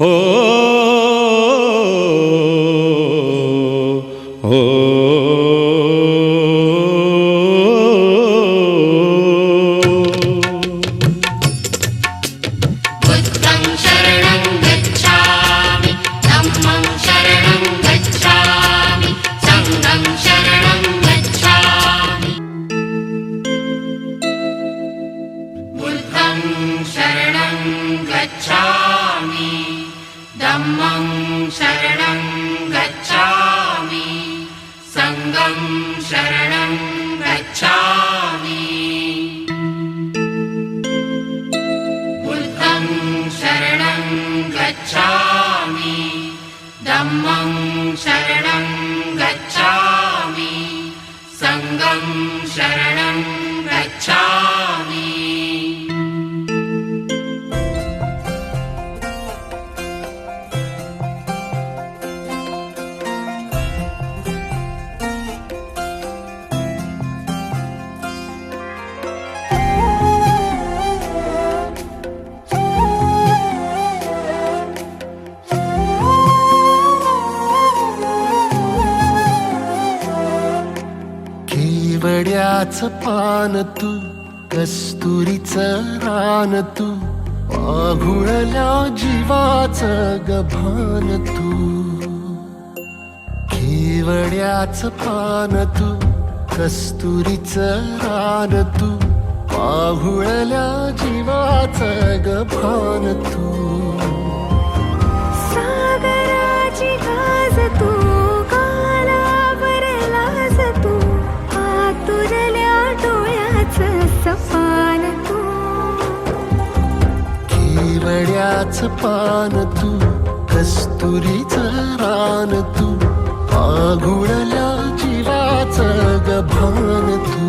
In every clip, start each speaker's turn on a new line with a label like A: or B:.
A: हो हो
B: बुद्धं शरणं गच्छामि धम्मं शरणं गच्छामि संघं शरणं गच्छामि बुद्धं शरणं गच्छामि धम्मं शरणं गच्छामि संघं शरणं गच्छामि बुद्धं शरणं गच्छामि धम्मं शरणं गच्छामि संघं शरणं गच्छामि
C: केवड्याचं पान तू कस्तुरीचं रान तू आघुळल्या जीवाचं गभान तू केवड्याचं पान तू कस्तुरीचं रान तू आघुळल्या जीवाचं गभान तू
D: सागराची गाज तू कालावर लाज तू आतुरल्या डोळ्याचं सपान तू
C: केवड्याचं पान तू कस्तुरीचं रान तू आघुळल्या जीवाचं गभान तू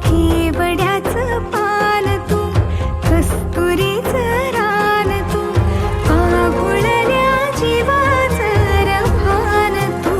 D: केवड्याचं पान तू कस्तुरीचं रान तू आघुळल्या जीवाचं रभान तू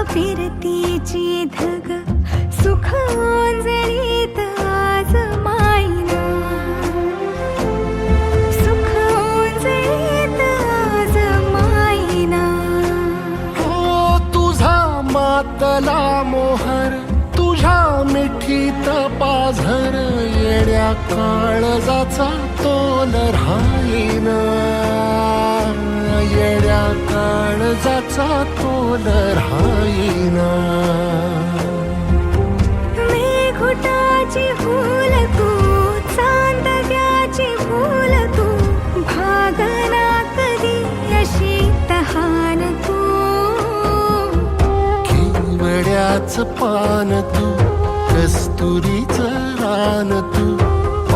D: फिरतीची धग सुख ओंजळीत आज मायना सुख ओंजळीत आज मायना
C: हो तुझा मातला मोहर तुझ्या मिठीत पाझर येड्या काळजाचा तोल राहीना येड्या काळजाचा तोल राहीना
D: मेघुटाची फूल तू चांदव्याची फूल तू भागना कधी अशी तहान तू
C: केवड्याचं पान तू कस्तुरीचं रान तू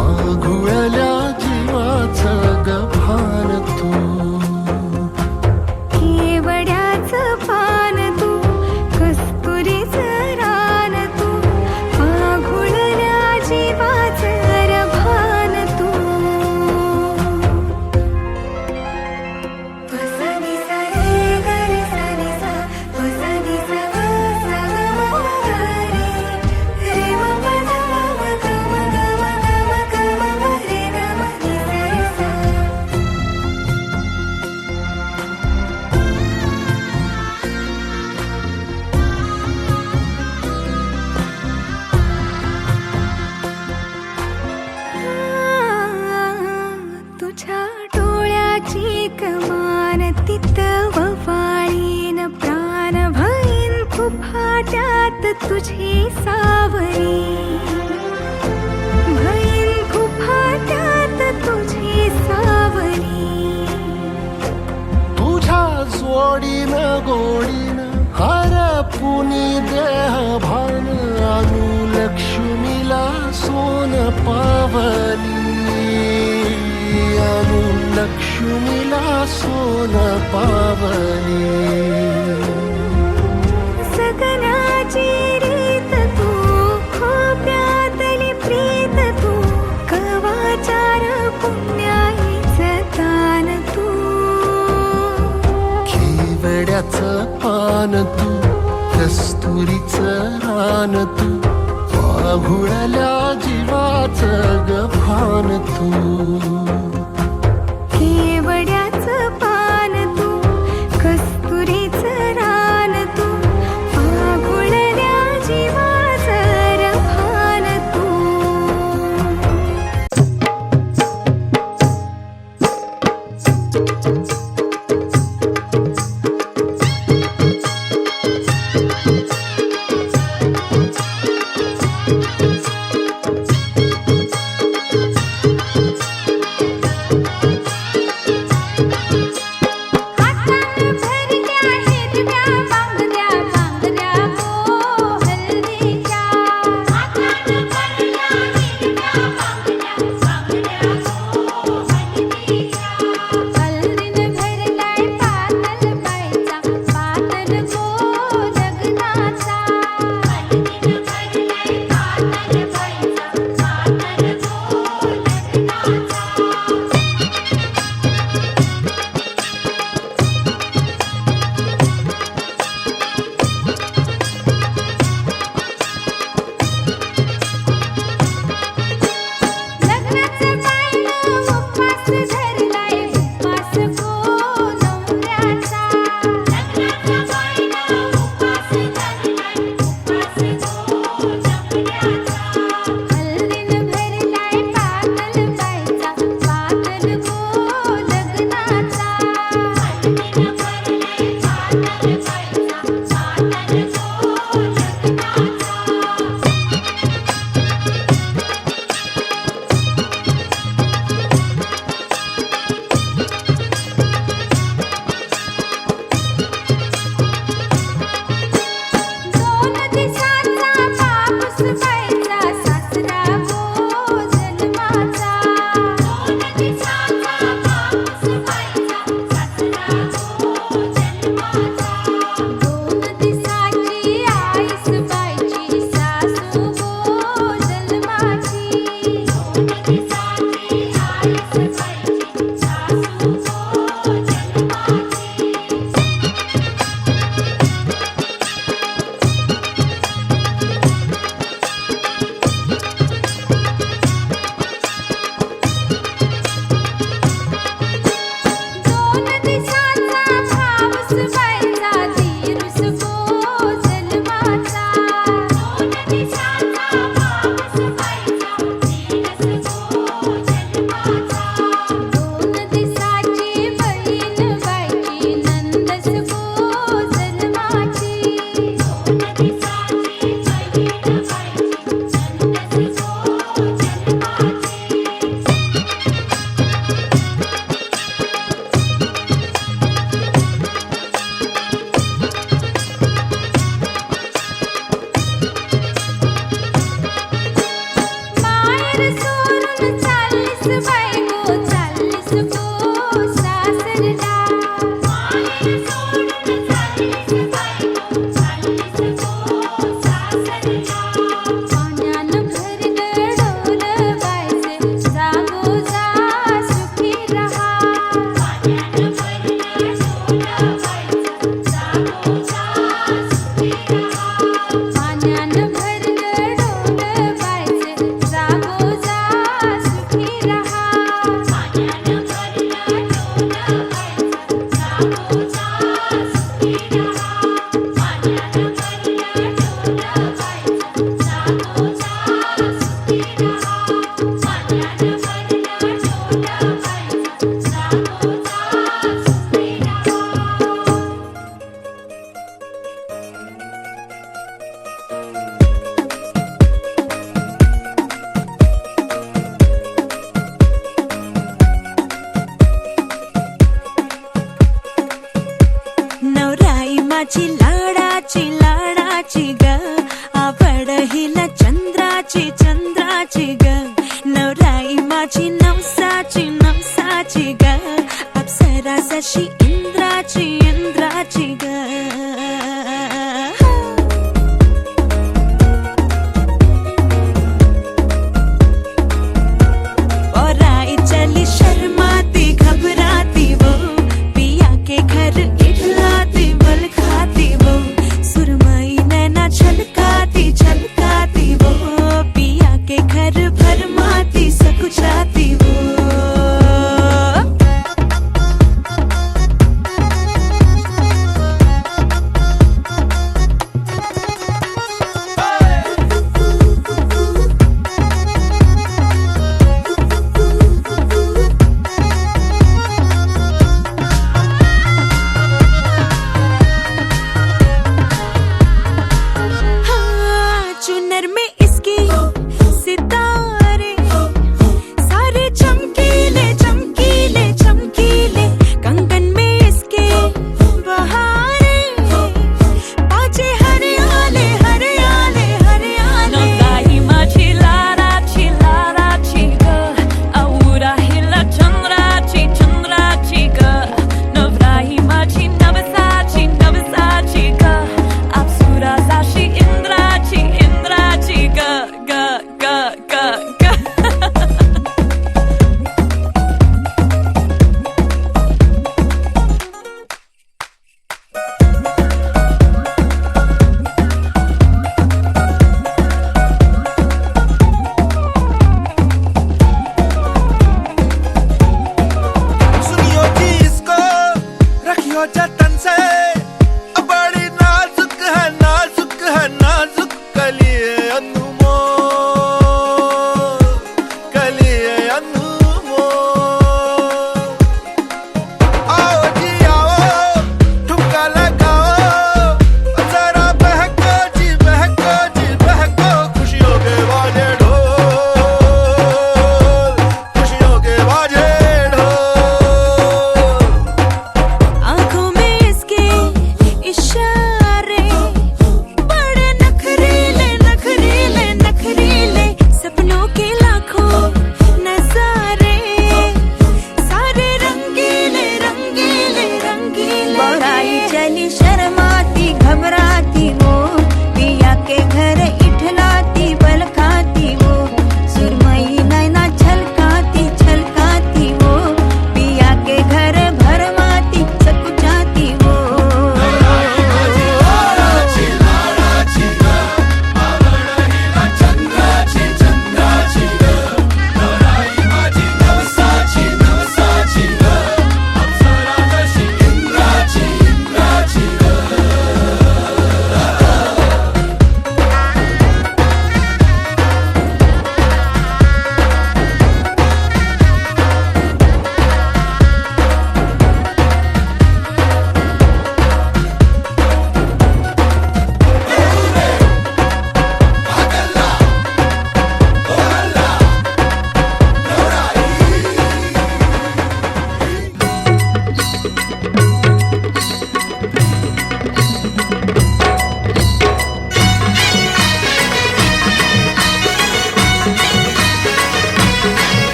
C: आघुळल्या जीवाचं गभान तू
D: केवड्याचं पान तू कस्तुरीचं रान तू आघुळल्या जीवाचं रभान तू पसनी सा रे ग रे सा रे सा पसनी सा ग सा ग म ग रे रे म प ध म ग म ग म ग म ग म रे ग म नि सा रे सा तुझ्या डोळ्याची कमान तिथं ववाळीन प्राण भईन फुफाट्यात तुझी सावरी भईन फुफाट्यात तुझी सावरी
C: जोडीनं गोडीनं हा कुणी देह भान आणू लक्ष्मीला सोन पावली आणू लक्ष्मीला सोन पावली
D: सगनाची रीत तू खोप्यातली प्रीत तू कवाचार पुण्याईचं तान तू
C: केवड्याचं पान तू कस्तुरीचं रान तू वाघुळल्या जीवाचं गभान तू
D: केवड्याचं पान तू कस्तुरीचं रान तू आघुळल्या जीवाचं रभान तू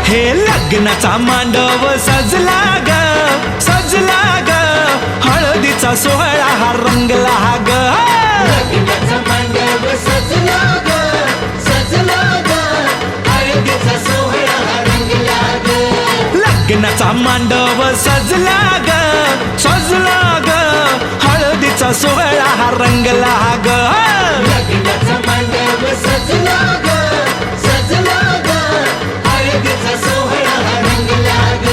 A: हे लग्नाचा मांडव सजला ग सजला ग हळदीचा सोहळा हा रंगला ग
B: लग्नाचा मांडव सजला ग सजला ग हळदीचा सोहळा हा रंगला ग
A: लग्नाचा मांडव सजला ग सजला ग हळदीचा सोहळा हा रंगला ग
B: लग्नाचा मांडव सजला ग सजला ग हळदीचा सोहळा हा रंगला ग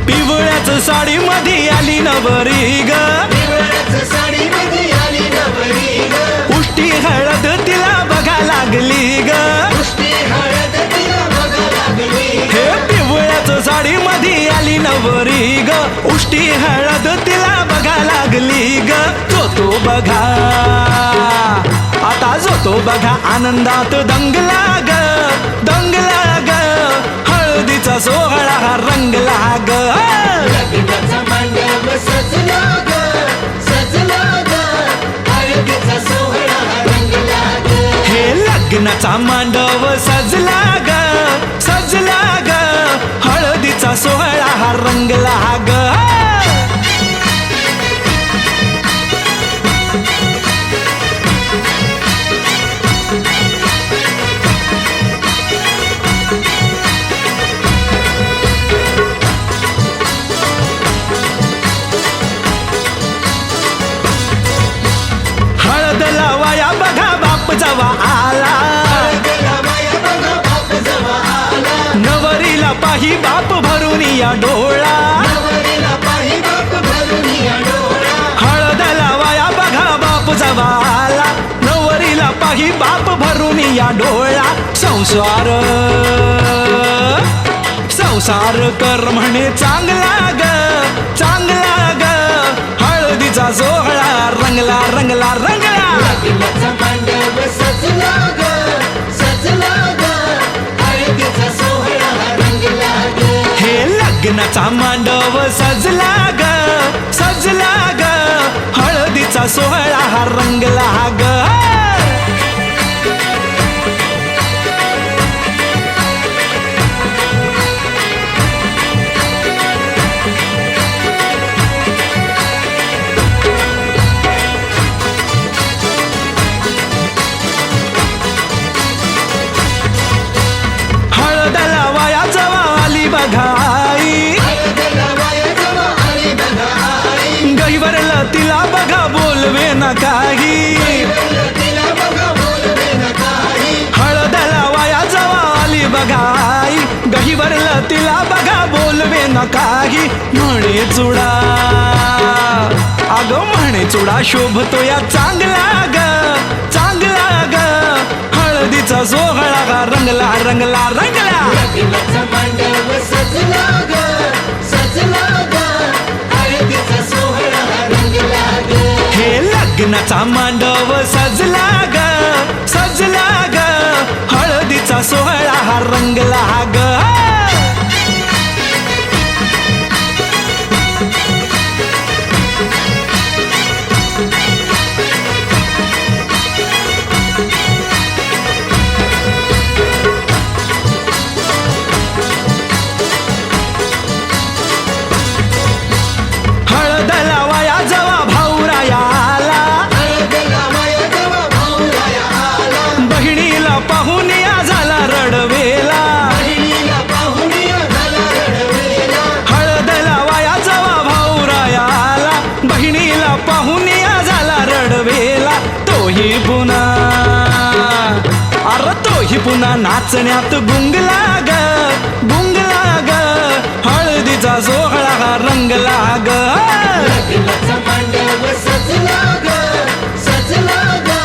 A: पिवळ्याच साडी मध्ये आली नवरी ग
B: पिवळ्याच्या साडीमध्ये आली नवरी ग
A: उष्टी हळद तिला बघा लागली ग
B: पुष्टी हळद तिला बघा लागली
A: हे पिवळ्याच साडी मध्ये आली नवरी ग उष्टी हळद तिला बघा लागली ग तो बघा आता जो तो बघा आनंदात दंगला ग दंगला ग हळदीचा सोहळा हा रंगला ग
B: लग्नाचा मांडव सजला ग सजला ग हळदीचा सोहळा हा रंगला ग
A: हे लग्नाचा मांडव सजला ग सजला ग हळदीचा सोहळा हा रंगला ग हळद लावाया बघा बाप जवा आला
B: हळदीला बाया बघा बाप जवा आला
A: नवरीला पाही बाप भरून या डोळा
B: नवरीला पाही बाप भरून या डोळा
A: हळद लावाया बघा बाप जवा आला नवरीला पाही बाप भरून या डोळा संसार संसार कर म्हणे चांगला ग चांगला ग हळदीचा सोहळा रंगला रंगला रंगला
B: लग्नाचा मांडव सजला ग सजला ग हळदीचा सोहळा हा रंगला ग
A: हे लग्नाचा मांडव सजला ग सजला ग हळदीचा सोहळा हा रंगला ग हळद लावाया जवा आली बघाई
B: हळदीला बाया जवा आली बघा आई
A: गैवरला तिला बघा बोलवे न काही
B: तिला बघा बोलवे न काही
A: हळद लावाया जवा आली बघाई गहिवरला तिला बघा बोलवे न काही म्हणे चुडा अग म्हणे चुडा शोभतो या चांगला ग चांगला ग हळदीचा सोहळा गा रंगला रंगला रंगला
B: लग्नाचा मांडव सजला ग सजला ग हळदीचा सोहळा हा रंगला ग
A: हे लग्नाचा मांडव सजला ग सजला ग हळदीचा सोहळा हा रंगला ग हळद लावाया जवा भाऊराया आला
B: हळदीला बाया जवा भाऊराया आला
A: बहिणीला पाहून या झाला रडवेला
B: बहिणीला पाहून या झाला रडवेला
A: हळद लावाया जवा भाऊराया आला बहिणीला पाहून या झाला रडवेला तोही पुन्हा अरे तोही पुन्हा नाचण्यात गुंगला ग गुंगला ग हळदीचा सोहळा हा रंगला ग
B: लग्नाचा मांडव सजला ग सजला ग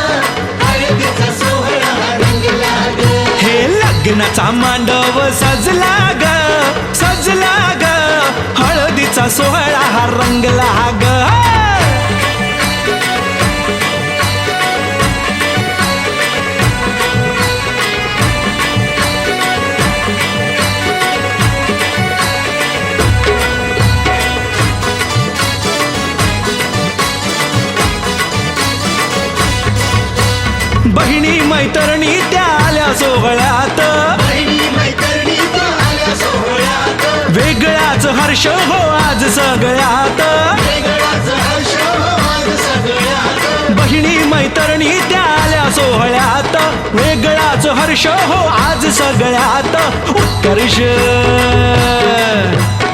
B: हळदीचा सोहळा हा रंगला ग
A: हे लग्नाचा मांडव सजला ग सजला ग हळदीचा सोहळा हा रंगला ग बहिणी मैत्रिणी त्या आल्या सोहळ्यात
B: बहिणी मैत्रिणी त्या आल्या सोहळ्यात
A: वेगळाच हर्ष हो आज सगळ्यात
B: वेगळाच हर्ष आज सगळ्यात
A: बहिणी मैत्रिणी त्या आल्या सोहळ्यात वेगळाच हर्ष हो आज सगळ्यात उत्कर्ष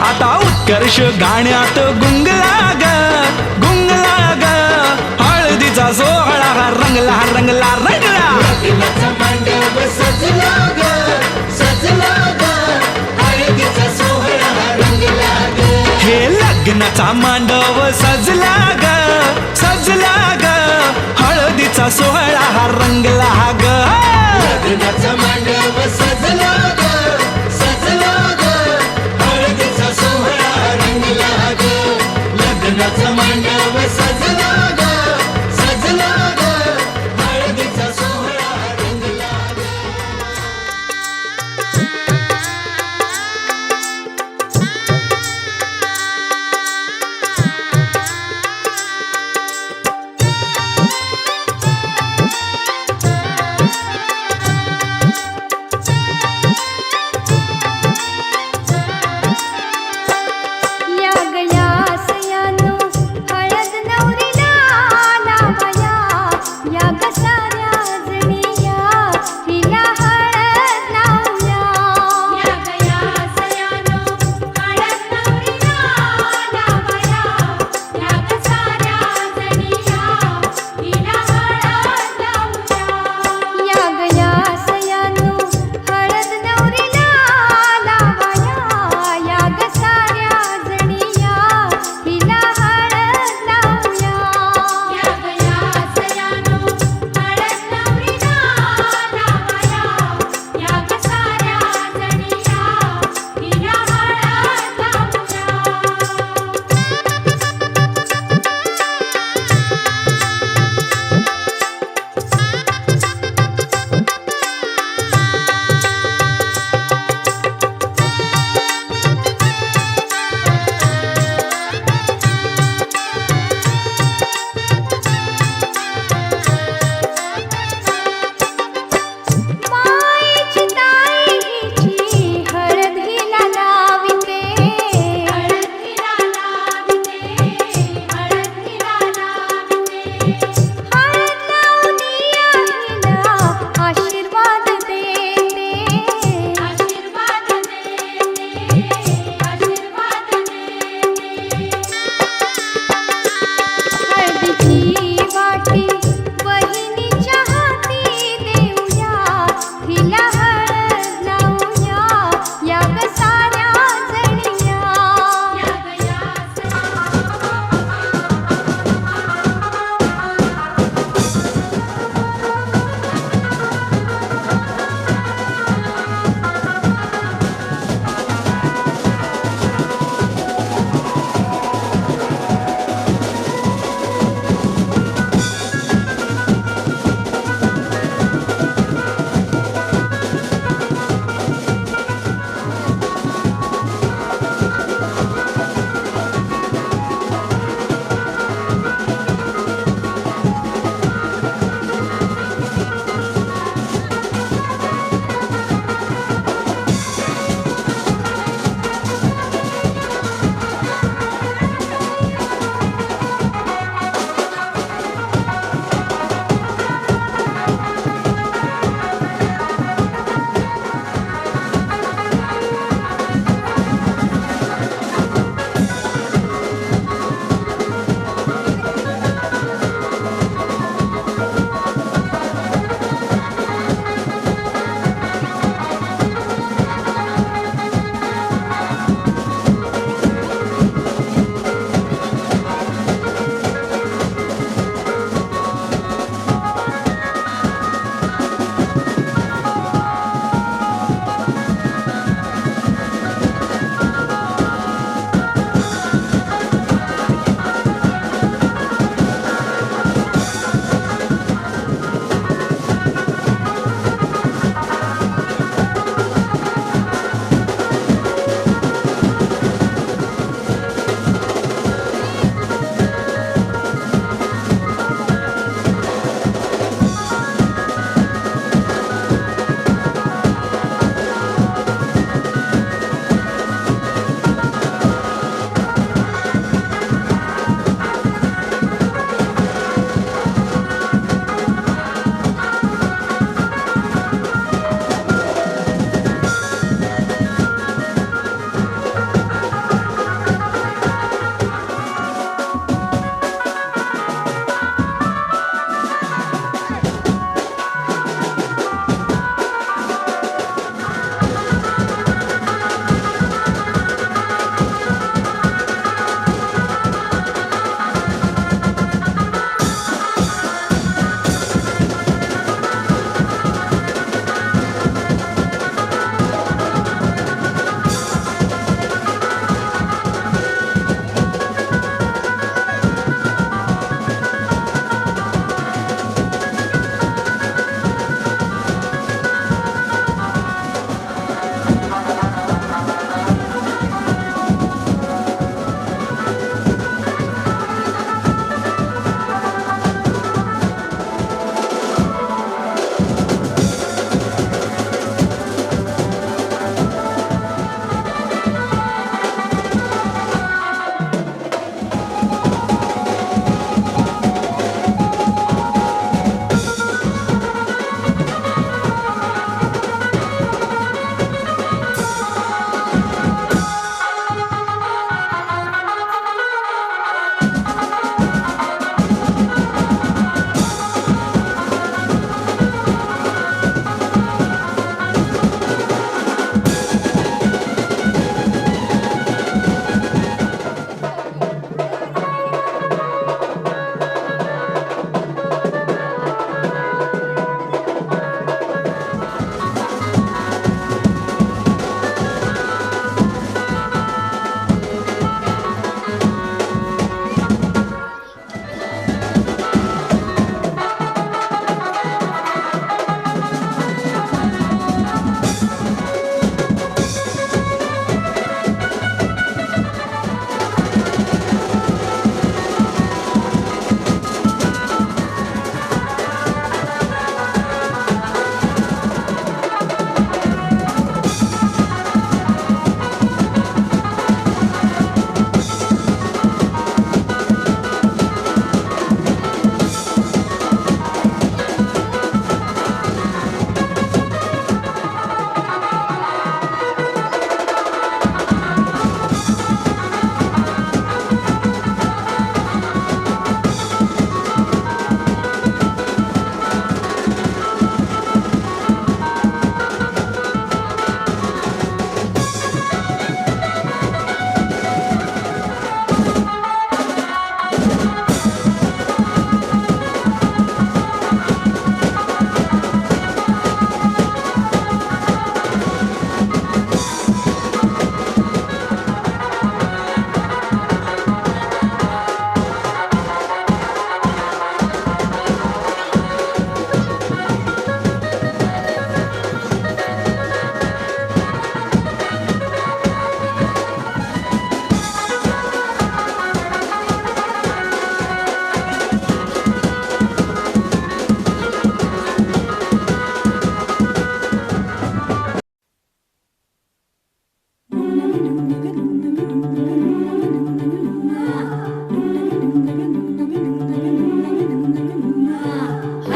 A: आता उत्कर्ष गाण्यात गुंगला ग हळदीचा सोहळा रंगला रंगला रंगला
B: लग्नाचा मांडव सजला ग सजला ग हळदीचा सोहळा रंगला ग
A: हे लग्नाचा मांडव सजला ग हळदीचा सोहळा हा रंगला ग
B: लग्नाचा मांडव सजला ग सजला ग हळदीचा सोहळा रंगला ग लग्नाचा मांडव सजला ग सजला ग हळदीचा सोहळा रंगला ग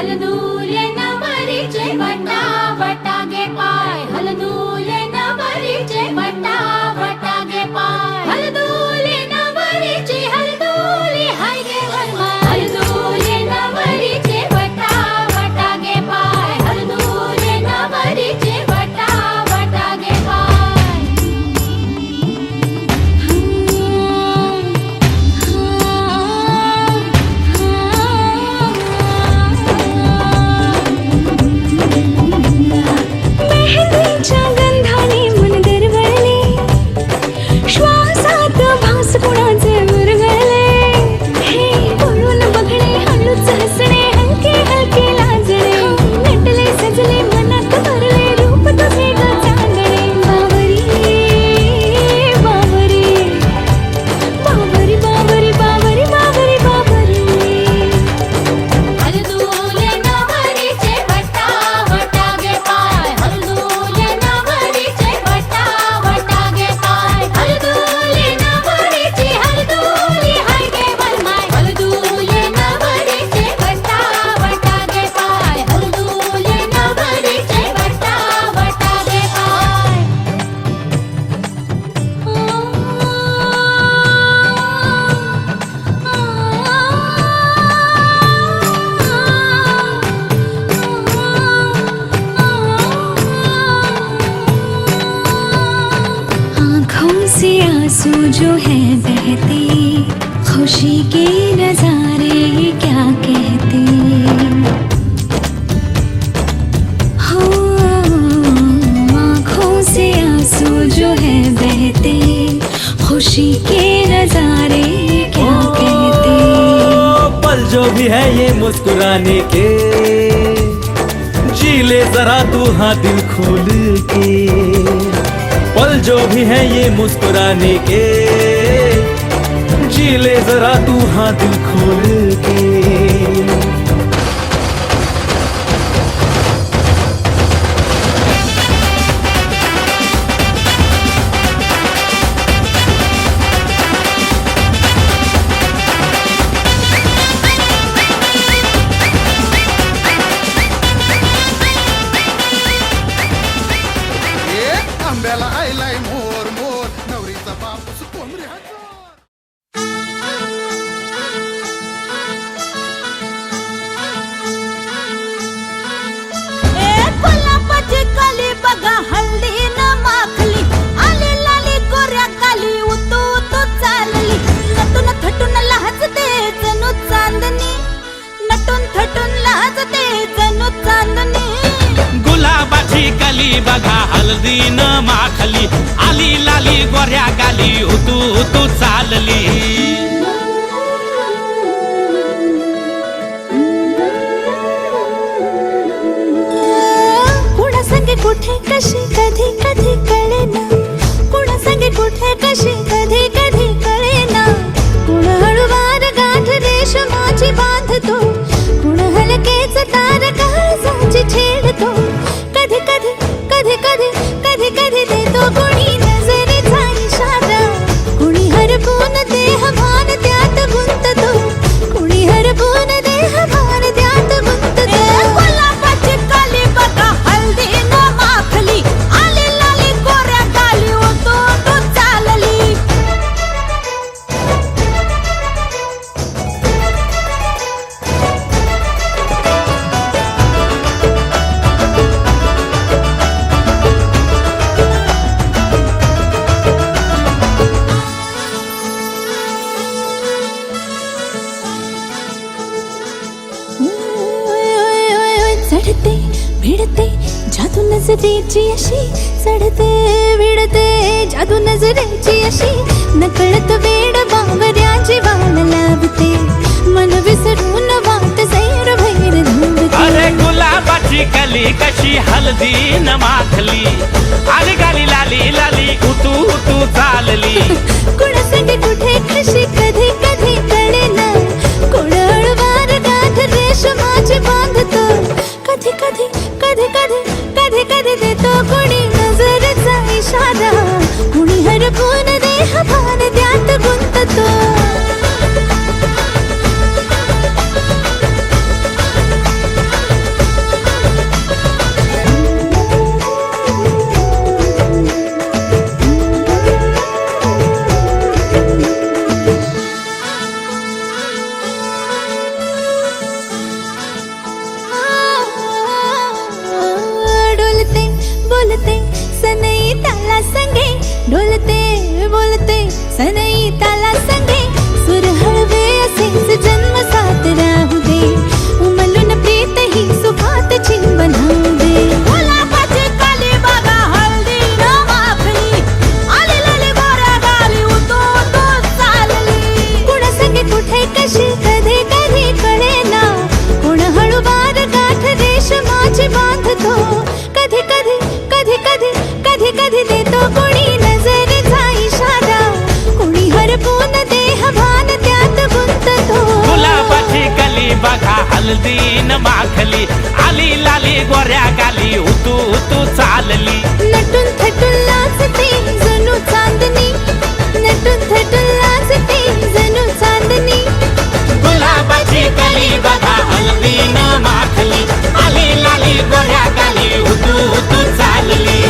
E: हलदुले नवरीचे वटा वटा गे पाय हलदुले नवरीचे वटा वटा गे पाय हलदुले नवरीचे हलदुले हाय गे वरमाय हलदुले नवरीचे वटा वटा गे पाय हलदुले नवरीचे वटा वटा गे पाय
D: मेहंदीच्या गंधाने मन दरवळले श्वासात भास कुणाचे मुरगळले हे बोलून बघणे हळूच हसणे हलके हलके लाजणे नटले सजले मनात भरले रूप तुझे ग चांदणे बावरी बावरी बावरी बावरी बावरी बावरी बावरी
E: हलदुले नवरीचे वटा वटा गे पाय हलदुले नवरीचे वटा वटा गे पाय हलदुले नवरीचे हलदुले हाय गे वरमाय हलदुले नवरीचे वटा वटा गे पाय हलदुले नवरीचे वटा वटा गे
D: आँखों से आंसू जो है बहते खुशी के नजारे ये क्या कहते हो आँखों से आंसू जो है बहते खुशी के नजारे ये क्या कहते
A: पल जो भी है ये मुस्कुराने के जी ले जरा तू हाँ दिल खोल के पल जो भी है ये मुस्कुराने के जी ले जरा तू हाँ दिल खोल के
C: आंब्याला आयलाय मोर मोर नवरीचा बापूस कोण रे हा चोर?
E: गुलाबाची कली बघा हल्ली न माखली आली लाली गोऱ्या काली उतू उतू चालली नटून थटून लाजते जणू चांदणी नटून थटून लाजते जणू चांदणी
A: गुलाबाची कली बघा हल्दी न माखली आली लाली गोऱ्या गाली उतू उतू चालली
D: कुणा संगे कुठे कशी कधी कधी कळेना कुणा संगे कुठे कशी कधी कधी कळेना कुण हळूवार गाठ रेशमाची बांधतो कुण हलकेच तार काळजाची छेडतो कधी कधी कधी कधी कधी कधी देतो कुणी नजरेचा इशारा कुणी हरपून देह भान त्यात गुंततो कुणी हरपून देह भान त्यात गुंततो
E: गुलाबाची कली बघा हल्दी न माखली आली लाली गोऱ्या गाली उतू उतू चालली
D: चढते भिडते जादू नजरेची अशी चढते भिडते जादू नजरेची अशी नकळत वेड बावऱ्याची वाण लावते मन विसरून वाट सैर भैर धुंदते
A: अरे गुलाबाची कली कशी हल्दी न माखली आली गाली लाली लाली उतू उतू चालली
D: कुणा संगे कुठे कशी कधी कधी कळेना कुण हळूवार गाठ रेशमाची बांधतो कधी कधी कधी कधी कधी कधी देतो कुणी नजरेचा इशारा कुणी हरपून देह भान त्यात गुंततो
E: बोलते सनई त्याला संगे डोलते बोलते सनई त्याला संगे सुर हळवे असेच जन्म साथ राहू दे उमलून प्रीत ही सुखात चिंबन होऊ दे गुलाबाची काली बघा हळदी न माखली आली लाली गोऱ्या गाली उतू उतू चालली कुणा संगे कुठे कशी कधी कधी कळेना कोण हळूवार गाठ रेशमाची बांधतो कधी कधी कधी कधी कधी कधी देतो कोणी नजरेचा इशारा कोणी हरपून देह भान त्यात गुंततो
F: गुलाबाची कली बघा हल्दीन माखली आली लाली गोऱ्या गाली उतू उतू चालली
E: नटून थटून लाजते जणू चांदणी नटून थटून लाजते जणू चांदणी
F: गुलाबाची कली बघा हल्दीन माखली आली लाली गोऱ्या गाली उतू उतू चालली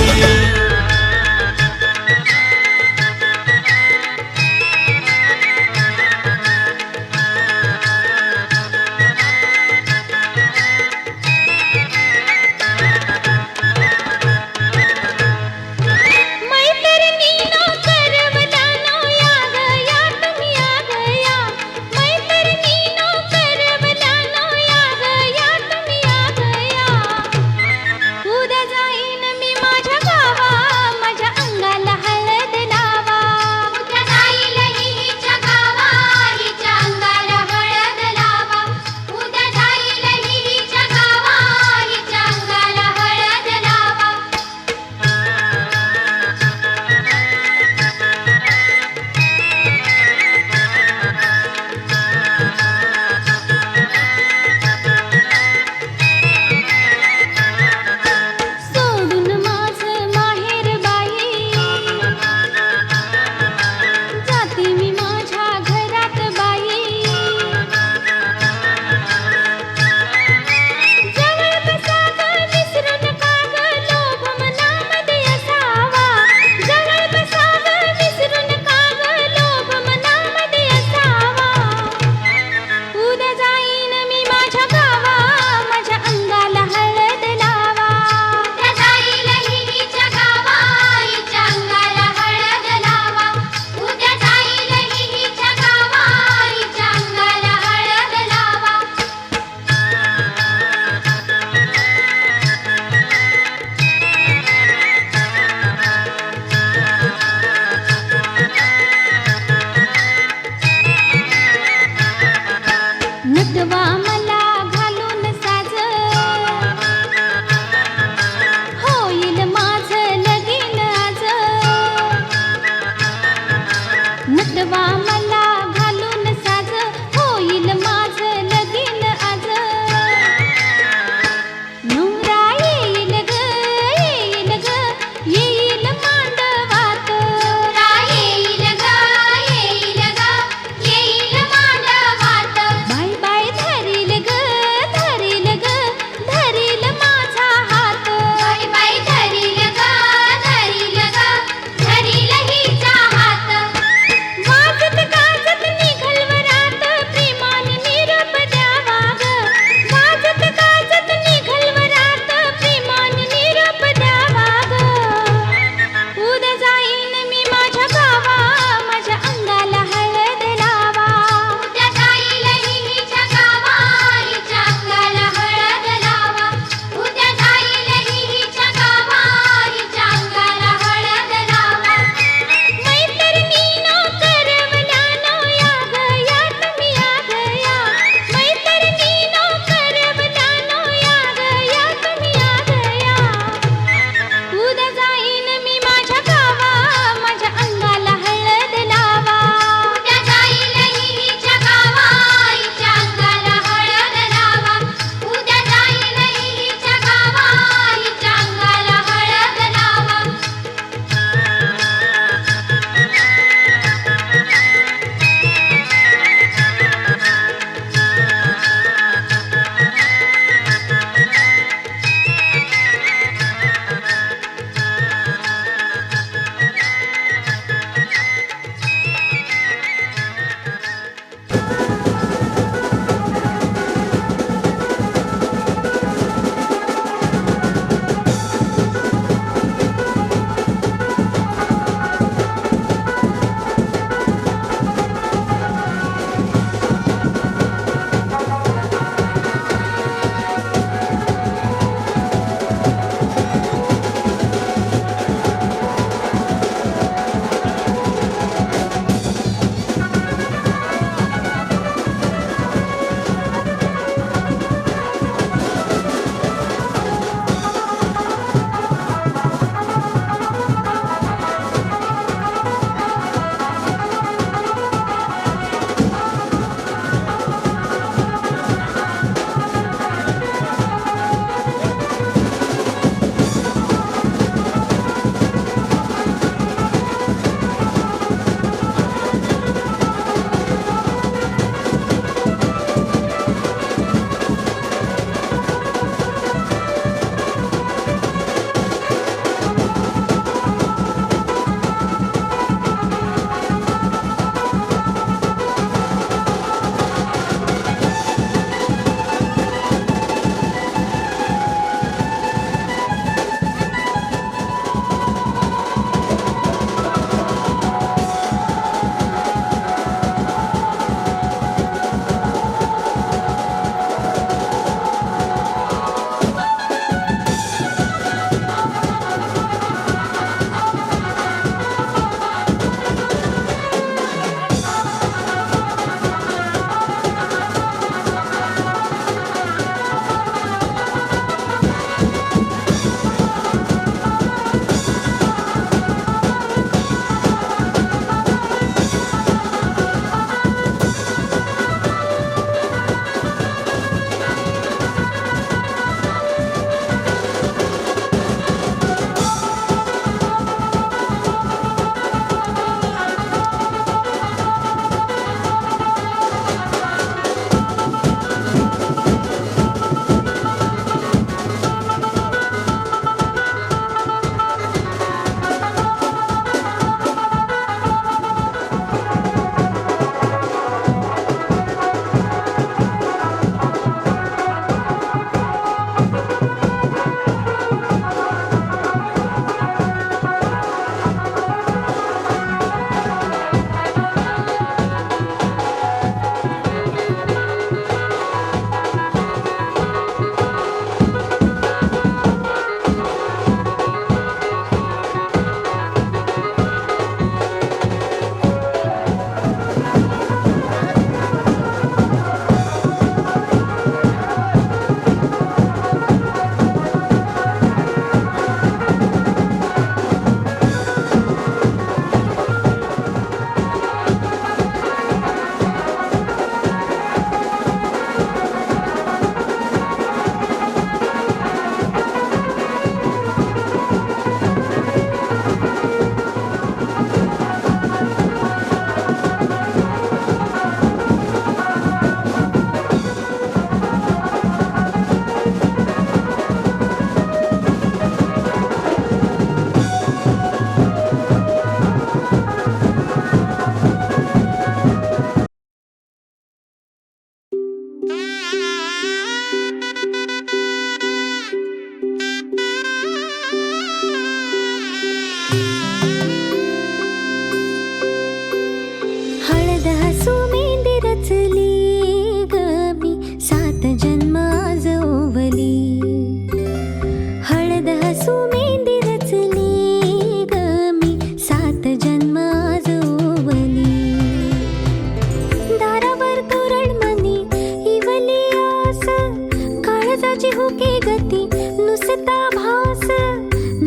D: गती नुसता भास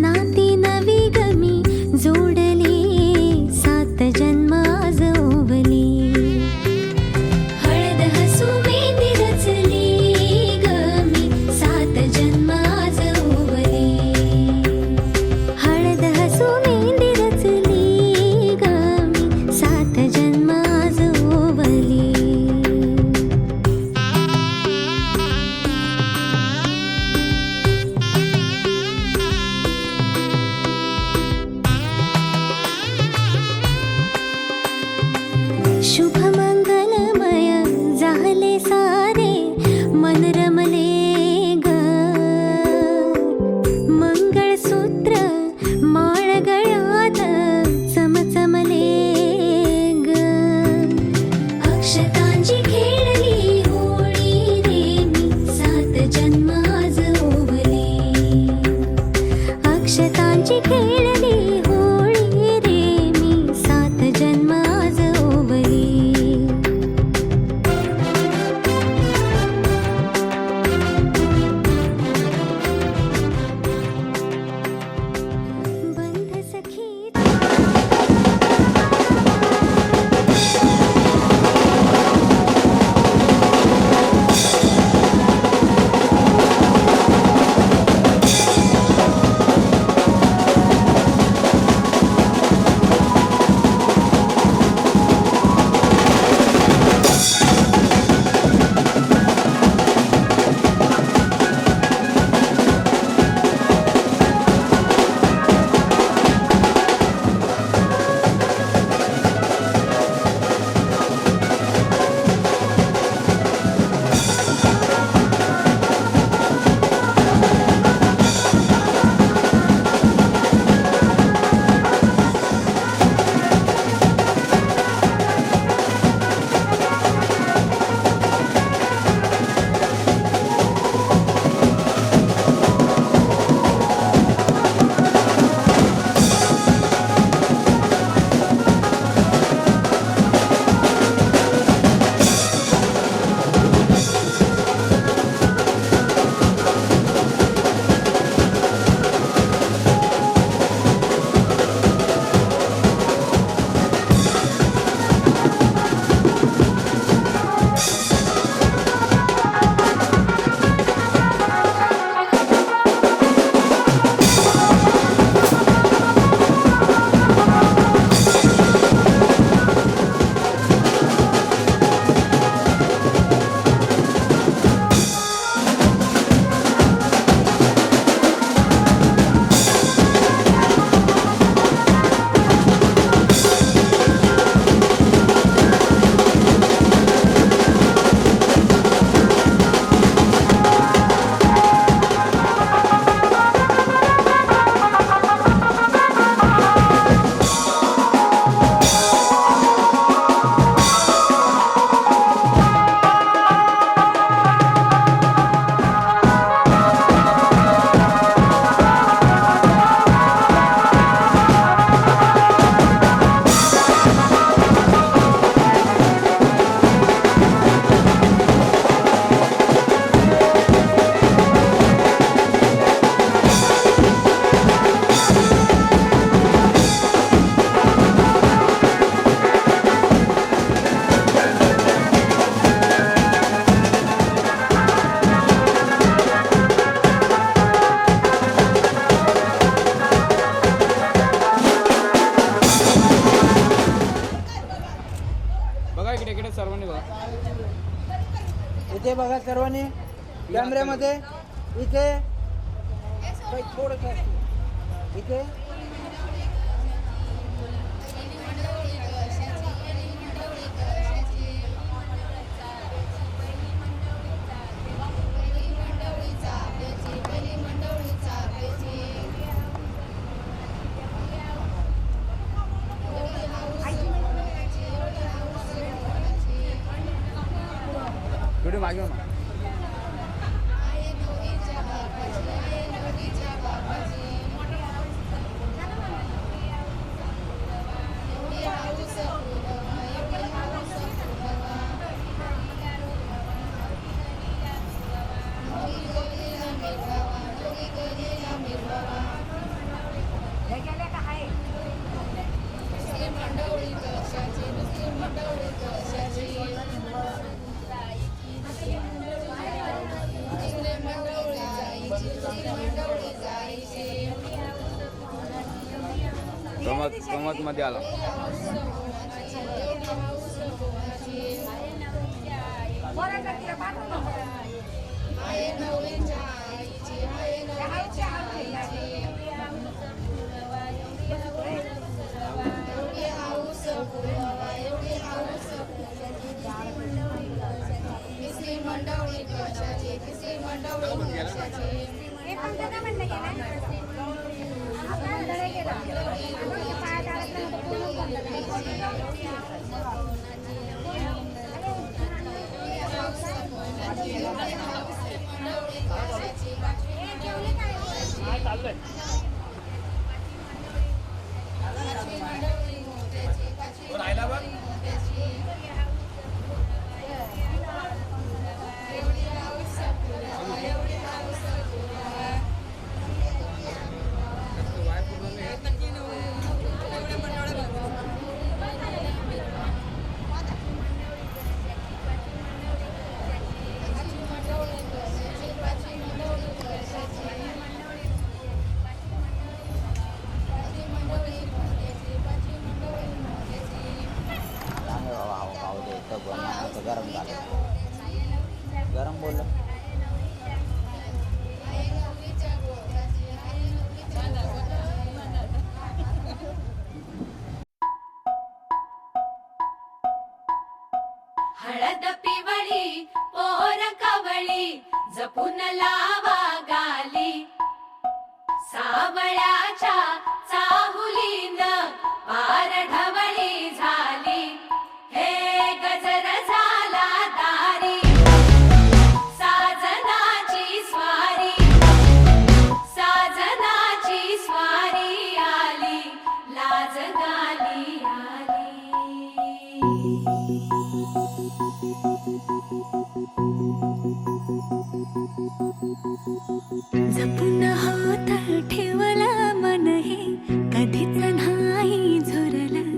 D: नाती नवी गमी जोडली सात जन्म आज ओवली हळद हसू मेंदी रचली गमी सात जन्म आज ओवली हळद हसू मेंदी रचली गमी सात जन्म आज ओवली शुभ मंगलमय झाले सारे मन रमले ग मंगळसूत्र माळ गळ्यात चमचमले ग अक्षतांची खेळली होळी रे मी सात जन्म आज ओवली अक्षतांची खेळली होळी रे मी सात जन्म आज ओवली बंध सखी
G: इथे बघा सर्वांनी कॅमेऱ्यामध्ये इथे थोडं इथे थोडे मागे हो ना.
H: गमत मध्ये आला. गरम झालं, गरम बोललं.
E: हळद पिवळी पोर कवळी जपून लावा गाली सावळ्याच्या चाहुलीन पार ढवळी झाली हे गजर झाला दारी साजनाची स्वारी आली लाज गाली आली. जपून होत ठेवला मन हे कधीच नाही झुरलं